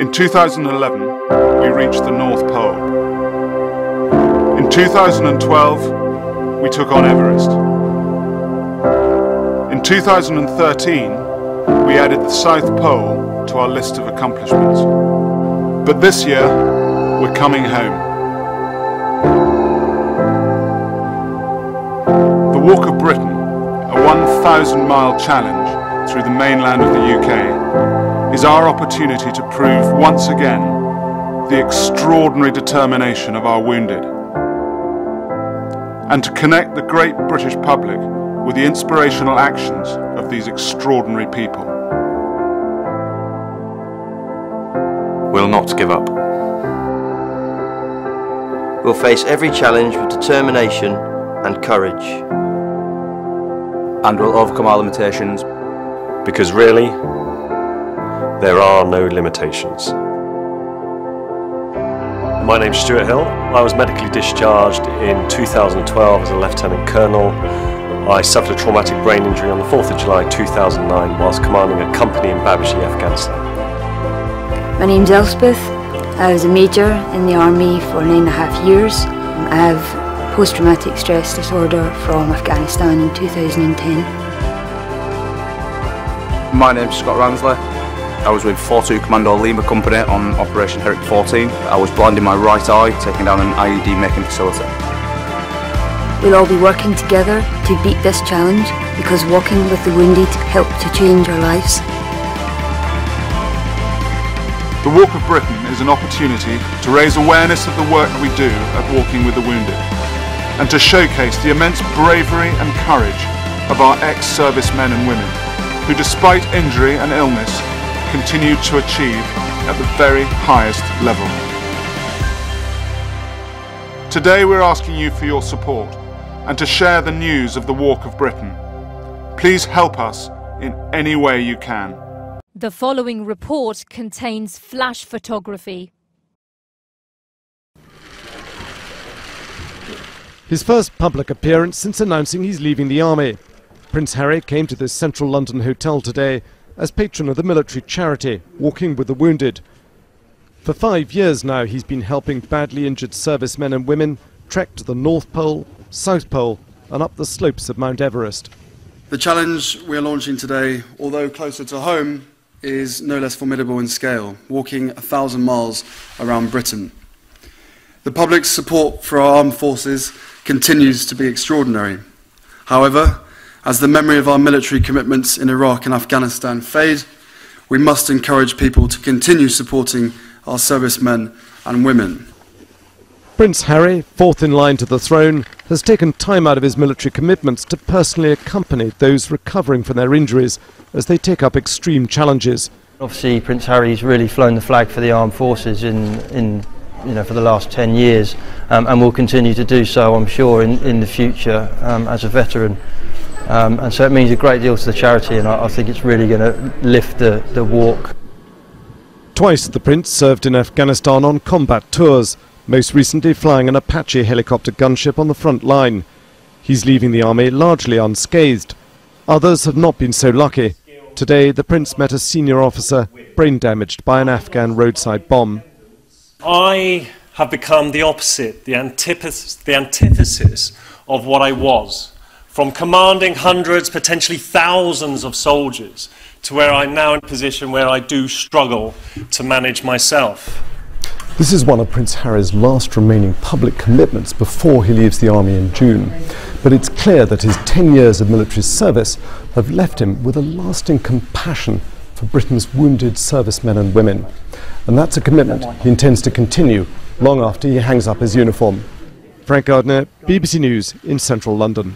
In 2011, we reached the North Pole. In 2012, we took on Everest. In 2013, we added the South Pole to our list of accomplishments. But this year, we're coming home. The Walk of Britain, a 1,000-mile challenge through the mainland of the UK, is our opportunity to prove once again the extraordinary determination of our wounded, and to connect the great British public with the inspirational actions of these extraordinary people. We'll not give up. We'll face every challenge with determination and courage. And we'll overcome our limitations. Because really, there are no limitations. My name's Stuart Hill. I was medically discharged in 2012 as a Lieutenant Colonel. I suffered a traumatic brain injury on the 4th of July 2009 whilst commanding a company in Babji, Afghanistan. My name's Elspeth. I was a major in the army for 9.5 years. I have post-traumatic stress disorder from Afghanistan in 2010. My name's Scott Ransley. I was with 4-2 Commando Lima Company on Operation Herrick 14. I was blind in my right eye, taking down an IED making facility. We'll all be working together to beat this challenge, because walking with the wounded help to change our lives. The Walk of Britain is an opportunity to raise awareness of the work we do at Walking with the Wounded, and to showcase the immense bravery and courage of our ex-servicemen and women, who despite injury and illness continue to achieve at the very highest level. Today we're asking you for your support and to share the news of the Walk of Britain. Please help us in any way you can. The following report contains flash photography. His first public appearance since announcing he's leaving the army. Prince Harry came to this central London hotel today as patron of the military charity Walking with the Wounded. For 5 years now he's been helping badly injured servicemen and women trek to the North Pole, South Pole and up the slopes of Mount Everest. The challenge we are launching today, although closer to home, is no less formidable in scale, walking 1,000 miles around Britain. The public's support for our armed forces continues to be extraordinary. However, as the memory of our military commitments in Iraq and Afghanistan fade, we must encourage people to continue supporting our servicemen and women. Prince Harry, fourth in line to the throne, has taken time out of his military commitments to personally accompany those recovering from their injuries as they take up extreme challenges. Obviously Prince Harry's really flown the flag for the armed forces for the last 10 years and will continue to do so, I'm sure, in the future as a veteran. And so it means a great deal to the charity, and I think it's really going to lift the walk. Twice the Prince served in Afghanistan on combat tours, most recently flying an Apache helicopter gunship on the front line. He's leaving the army largely unscathed. Others have not been so lucky. Today the Prince met a senior officer brain damaged by an Afghan roadside bomb. I have become the opposite, the antithesis of what I was. From commanding hundreds, potentially thousands of soldiers, to where I'm now in a position where I do struggle to manage myself. This is one of Prince Harry's last remaining public commitments before he leaves the army in June. But it's clear that his 10 years of military service have left him with a lasting compassion for Britain's wounded servicemen and women. And that's a commitment he intends to continue long after he hangs up his uniform. Frank Gardner, BBC News in central London.